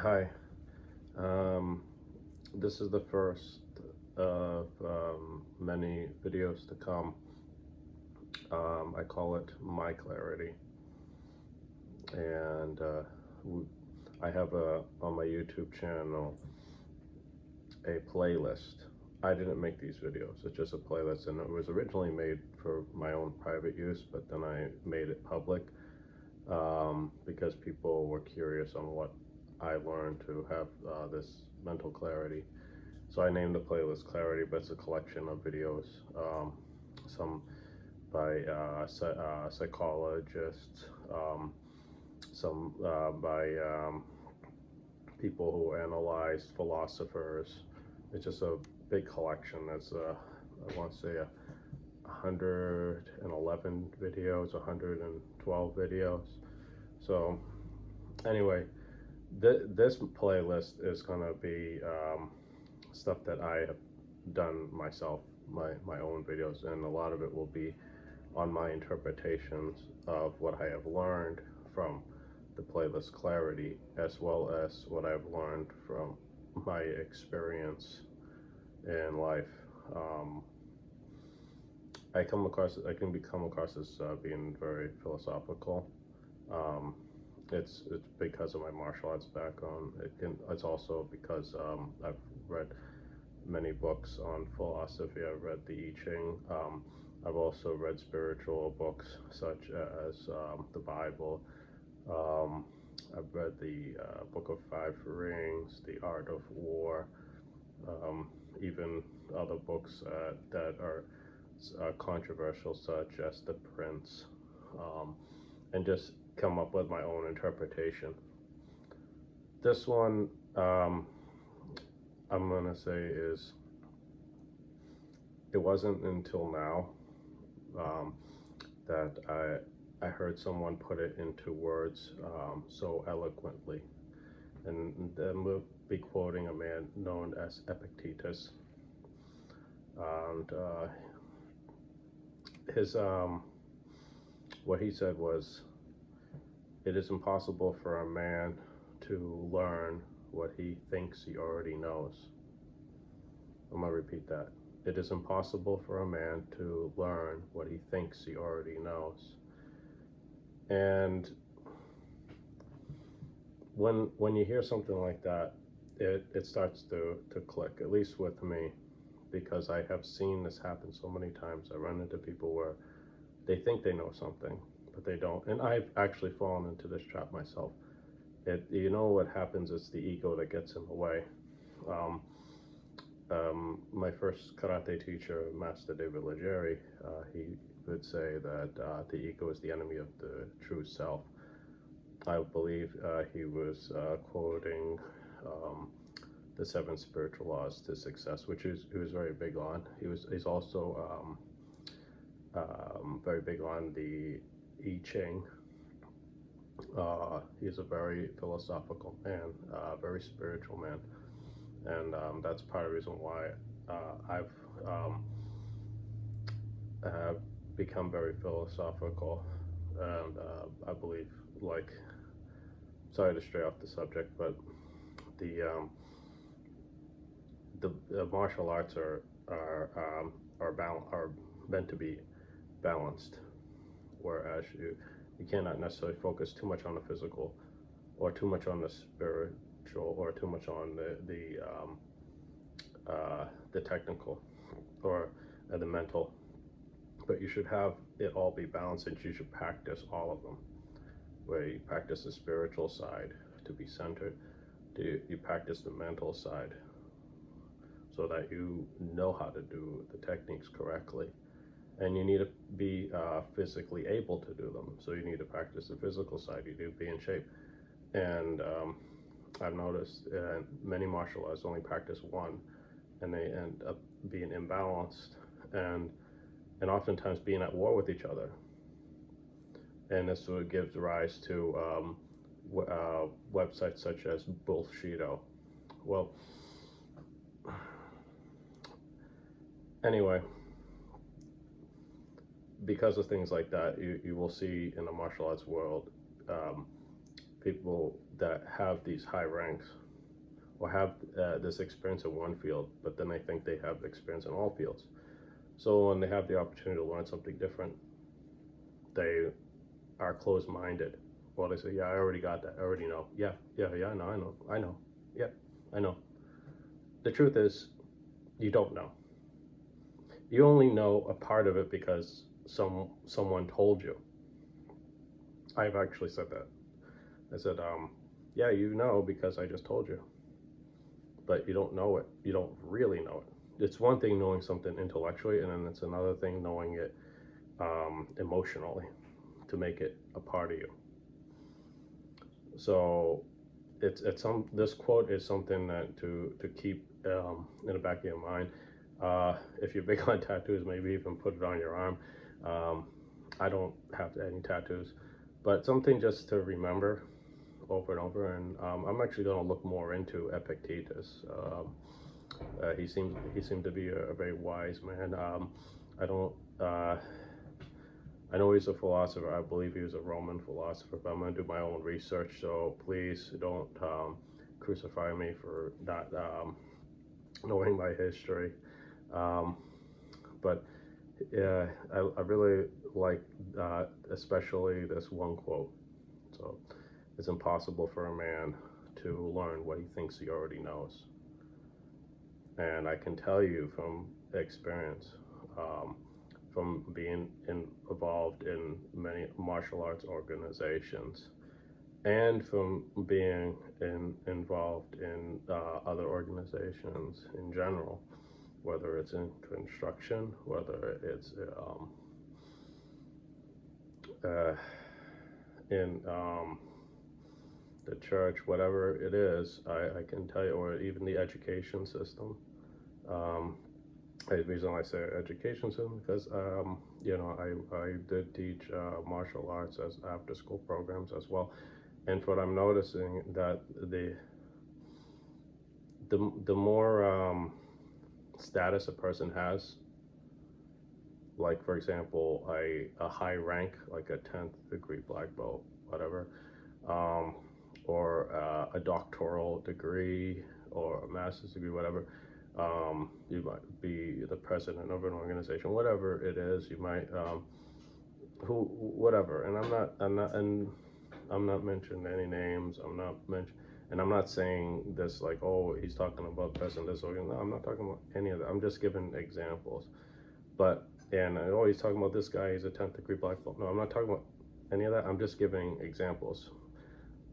Hi. Um, this is the first of many videos to come. I call it My Clarity, and I have on my YouTube channel a playlist. I didn't make these videos; it's just a playlist, and it was originally made for my own private use, but then I made it public because people were curious on what I learned to have this mental clarity. So I named the playlist Clarity, but it's a collection of videos, some by psychologists, some by people who analyze philosophers. It's just a big collection. It's I want to say 111 videos, 112 videos. So anyway, this playlist is going to be stuff that I have done myself, my own videos, and a lot of it will be on my interpretations of what I have learned from the playlist Clarity, as well as what I've learned from my experience in life. Um, I can become across as being very philosophical. Um, it's because of my martial arts background. It's also because I've read many books on philosophy. I've read the I Ching. I've also read spiritual books such as the Bible. Um, I've read the Book of Five Rings, The Art of War, um, even other books that are controversial, such as The Prince, and just come up with my own interpretation. This one, I'm gonna say is it wasn't until now um, that I heard someone put it into words so eloquently, and then we'll be quoting a man known as Epictetus, and his what he said was, "It is impossible for a man to learn what he thinks he already knows." I'm gonna repeat that. It is impossible for a man to learn what he thinks he already knows. And when you hear something like that, it starts to click, at least with me, because I have seen this happen so many times. I run into people where they think they know something, but they don't. And I've actually fallen into this trap myself. You know what happens? It's the ego that gets in the way. Um, my first karate teacher, Master David Legere, he would say that the ego is the enemy of the true self. I believe he was quoting the seven spiritual laws to success, which he was very big on. He's also very big on the I Ching. He's a very philosophical man, very spiritual man, and that's part of the reason why I've have become very philosophical, and I believe, like, sorry to stray off the subject, but the the martial arts are meant to be balanced, whereas you cannot necessarily focus too much on the physical, or too much on the spiritual, or too much on the technical, or the mental. But you should have it all be balanced, and you should practice all of them. Where you practice the spiritual side to be centered, you practice the mental side so that you know how to do the techniques correctly. And you need to be physically able to do them. So you need to practice the physical side. You need to be in shape. And I've noticed many martial arts only practice one, and they end up being imbalanced, and oftentimes being at war with each other. And this sort of gives rise to websites such as Bullshido. Well, anyway, because of things like that, you will see in the martial arts world people that have these high ranks or have this experience in one field, but then they think they have experience in all fields. So when they have the opportunity to learn something different, they are closed-minded. Well, they say, yeah, I already got that. I already know. Yeah, I know. Yeah, I know. The truth is, you don't know. You only know a part of it because someone told you. I've actually said that. I said, yeah, you know because I just told you. But you don't know it. You don't really know it. It's one thing knowing something intellectually, and then it's another thing knowing it emotionally to make it a part of you. So this quote is something that to keep in the back of your mind. If you're big on tattoos, maybe even put it on your arm. I don't have any tattoos, but something just to remember over and over. And I'm actually going to look more into Epictetus. He seemed to be a very wise man. I don't. I know he's a philosopher. I believe he was a Roman philosopher, but I'm going to do my own research. So please don't crucify me for not knowing my history. But yeah, I really like especially this one quote. So it's impossible for a man to learn what he thinks he already knows. And I can tell you from experience, from being involved in many martial arts organizations, and from being involved in other organizations in general, whether it's in construction, whether it's in the church, whatever it is, I can tell you, or even the education system. The reason I say education system because I did teach martial arts as after school programs as well, and what I'm noticing that the more status a person has, like for example a high rank like a 10th degree black belt, whatever, or a doctoral degree or a master's degree, whatever. You might be the president of an organization, whatever it is. You might, whatever. And I'm not mentioning any names. And I'm not saying this like, oh, he's talking about president of this organization. No, I'm not talking about any of that. I'm just giving examples. Oh, he's talking about this guy. He's a 10th degree black belt. No, I'm not talking about any of that. I'm just giving examples.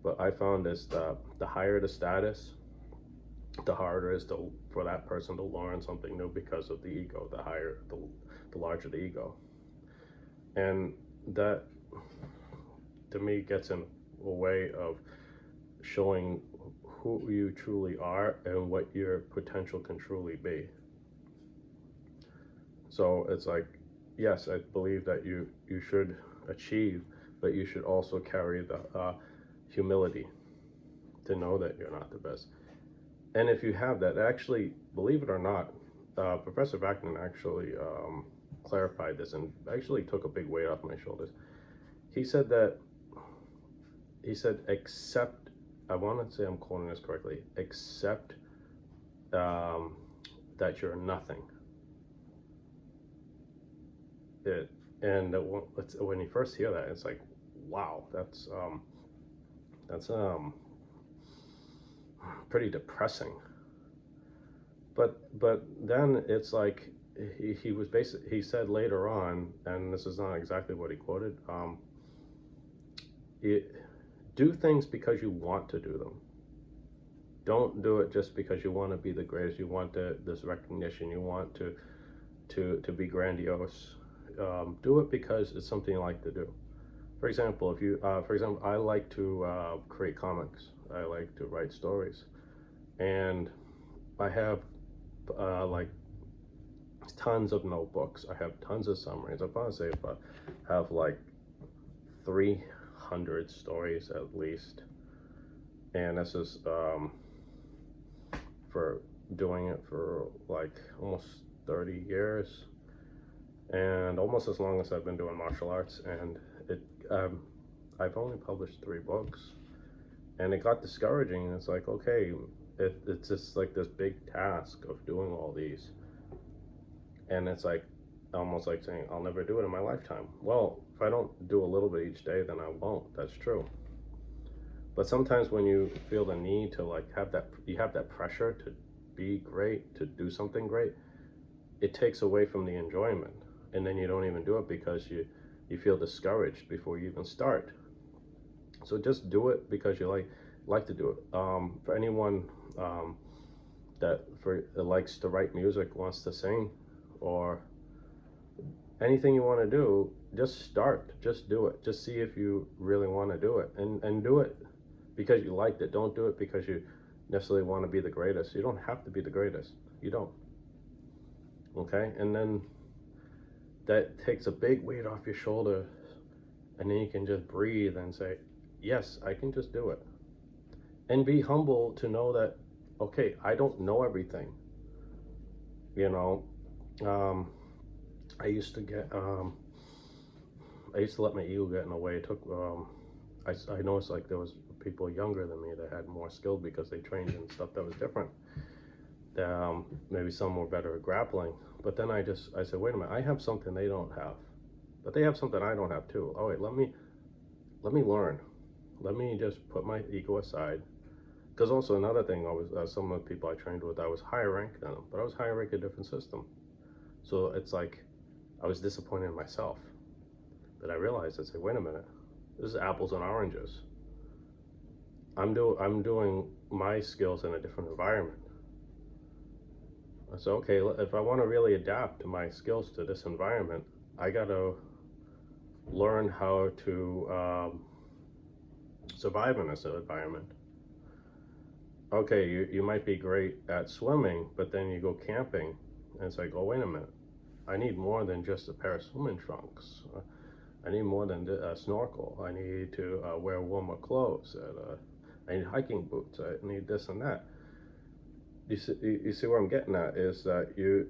But I found this: the higher the status, the harder it is for that person to learn something new because of the ego. The larger the ego, and that to me gets in a way of showing who you truly are and what your potential can truly be. So it's like, yes, I believe that you should achieve, but you should also carry the humility to know that you're not the best. And if you have that, actually, believe it or not, Professor Vaknin actually clarified this and actually took a big weight off my shoulders. He said, accept, I want to say I'm quoting this correctly, accept that you're nothing. When you first hear that, it's like, wow, that's pretty depressing. But then it's like he said later on, and this is not exactly what he quoted. Do things because you want to do them. Don't do it just because you want to be the greatest. You want this recognition. You want to be grandiose. Do it because it's something you like to do. For example, I like to create comics. I like to write stories, and I have like tons of notebooks. I have tons of summaries. I want to say I have like 300 stories at least, and this is for doing it for like almost 30 years, and almost as long as I've been doing martial arts. And I've only published 3 books, And it got discouraging. And it's like, okay, it's just like this big task of doing all these. And it's like almost like saying, I'll never do it in my lifetime. Well, if I don't do a little bit each day, then I won't. That's true. But sometimes when you feel the need to like have that, you have that pressure to be great, to do something great, it takes away from the enjoyment. And then you don't even do it because you feel discouraged before you even start. So just do it because you like to do it. For anyone that likes to write music, wants to sing, or anything you want to do, just start. Just do it. Just see if you really want to do it, and do it because you liked it. Don't do it because you necessarily want to be the greatest. You don't have to be the greatest. You don't. Okay? And then that takes a big weight off your shoulder, and then you can just breathe and say, yes, I can just do it. And be humble to know that, okay, I don't know everything. You know, I used to let my ego get in the way. It took, I noticed like there was people younger than me that had more skill because they trained in stuff that was different. Maybe some were better at grappling. But then I said, wait a minute, I have something they don't have. But they have something I don't have too. Oh wait, let me learn. Let me just put my ego aside. Because also another thing, I was some of the people I trained with, I was higher ranked than them, but I was higher ranked in a different system. So it's like I was disappointed in myself. That I realized, I said, wait a minute, this is apples and oranges. I'm doing my skills in a different environment. So okay, if I want to really adapt to my skills to this environment, I got to learn how to survive in this environment. Okay, you might be great at swimming, but then you go camping, and it's like, oh, wait a minute. I need more than just a pair of swimming trunks. I need more than a snorkel. I need to wear warmer clothes. I need hiking boots. I need this and that. You see where I'm getting at is that you're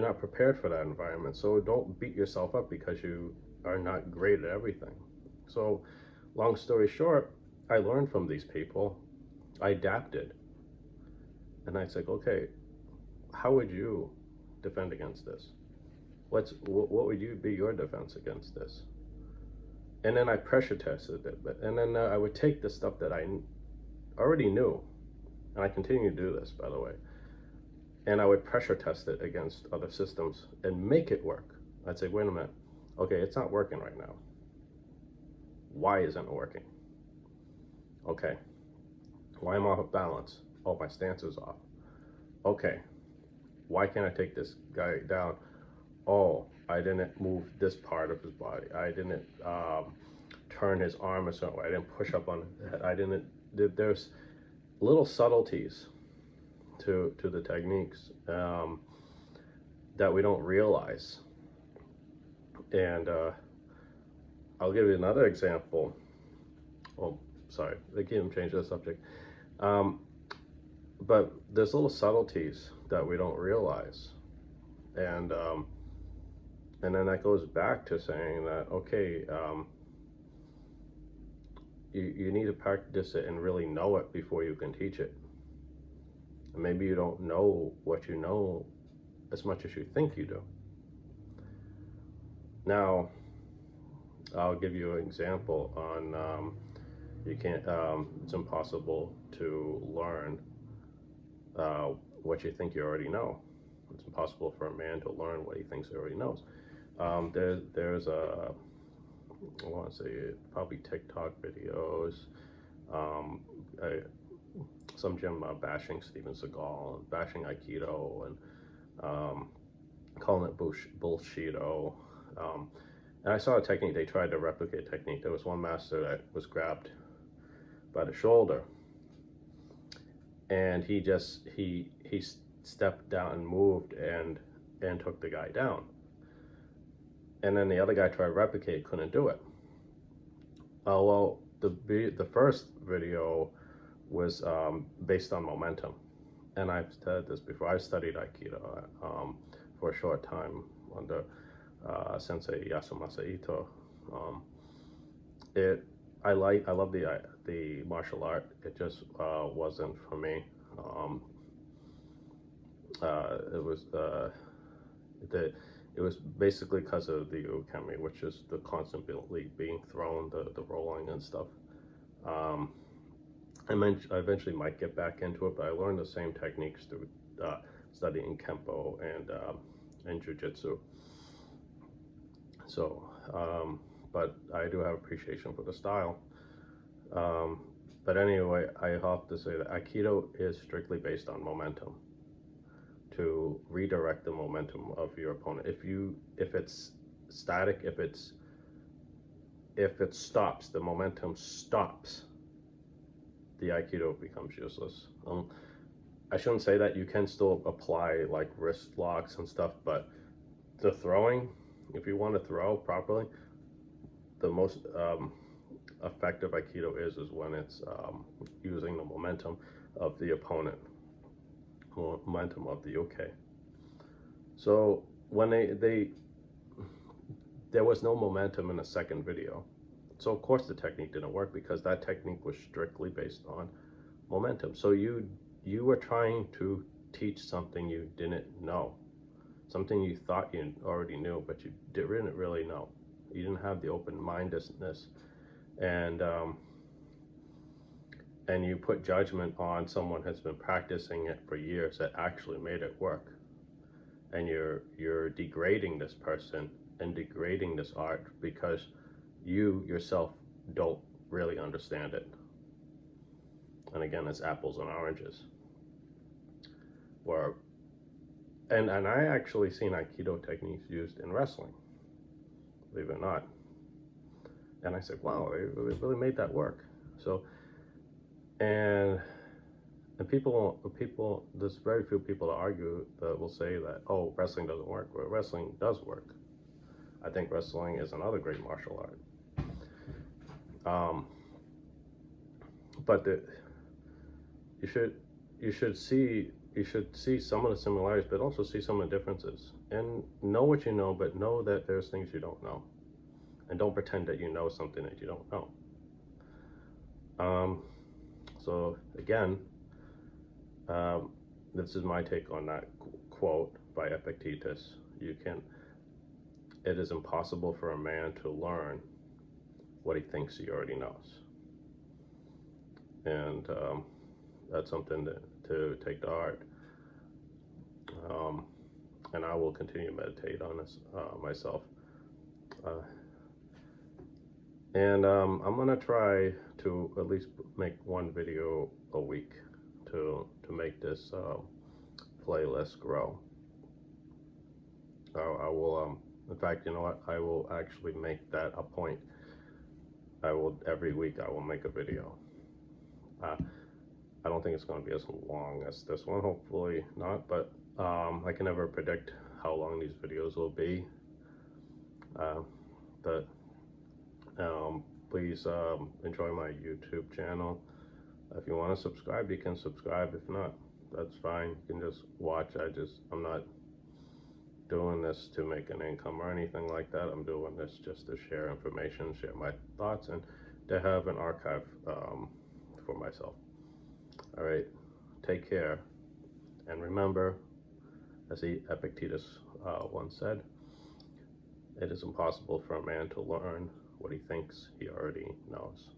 not prepared for that environment. So don't beat yourself up because you are not great at everything. So long story short, I learned from these people. I adapted. And I said, okay, how would you defend against this? What would you be your defense against this? And then I pressure tested it. And then I would take the stuff that I already knew, and I continue to do this, by the way, and I would pressure test it against other systems and make it work. I'd say, wait a minute, okay, it's not working right now. Why isn't it working? Okay, why am I off of balance? Oh, my stance is off. Okay, why can't I take this guy down? Oh, I didn't move this part of his body. I didn't turn his arm a certain way. I didn't push up on his head. I didn't. There's little subtleties to the techniques that we don't realize. And I'll give you another example. Oh, sorry, they can't change the subject. But there's little subtleties that we don't realize, and then that goes back to saying that, okay, you need to practice it and really know it before you can teach it. And maybe you don't know what you know as much as you think you do. Now, I'll give you an example on you can't. It's impossible to learn what you think you already know. It's impossible for a man to learn what he thinks he already knows. There's a, I want to say probably TikTok videos, some gym bashing Steven Seagal, and bashing Aikido, and calling it bullshito. And I saw a technique, they tried to replicate a technique. There was one master that was grabbed by the shoulder, and he stepped down and moved and took the guy down. And then the other guy tried to replicate, couldn't do it. Well, the first video was based on momentum. And I've said this before, I've studied Aikido for a short time under Sensei Yasumasa Ito. I love the the martial art. It just wasn't for me. It was basically because of the ukemi, which is the constantly being thrown, the rolling and stuff. I eventually might get back into it, but I learned the same techniques through studying Kempo and Jiu-Jitsu. So, but I do have appreciation for the style. But anyway, I have to say that Aikido is strictly based on momentum, to redirect the momentum of your opponent. If it's static, if it stops, the momentum stops, the Aikido becomes useless. I shouldn't say that. You can still apply like wrist locks and stuff, but the throwing, if you want to throw properly, the most effective Aikido is when it's using the momentum of the opponent, momentum of the uke. So when there was no momentum in the second video, so of course the technique didn't work, because that technique was strictly based on momentum. So you were trying to teach something you didn't know, something you thought you already knew, but you didn't really know. You didn't have the open-mindedness, and you put judgment on someone who's been practicing it for years that actually made it work, and you're degrading this person and degrading this art because you yourself don't really understand it. And again, it's apples and oranges. And I actually seen Aikido techniques used in wrestling, believe it or not. And I said, wow, it really made that work. So, and people, there's very few people that argue that will say that, oh, wrestling doesn't work. Well, wrestling does work. I think wrestling is another great martial art. But you should see some of the similarities, but also see some of the differences, and know what you know, but know that there's things you don't know, and don't pretend that you know something that you don't know. So again, this is my take on that quote by Epictetus. It is impossible for a man to learn what he thinks he already knows. And that's something to take to heart. And I will continue to meditate on this myself. And I'm gonna try to at least make one video a week to make this playlist grow. I will, in fact, you know what? I will actually make that a point. Every week I will make a video. I don't think it's going to be as long as this one, hopefully not, but I can never predict how long these videos will be. But please enjoy my YouTube channel. If you want to subscribe, you can subscribe. If not, that's fine. You can just watch. I'm not doing this to make an income or anything like that. I'm doing this just to share information, share my thoughts, and to have an archive for myself. All right, take care, and remember, as Epictetus once said, it is impossible for a man to learn what he thinks he already knows.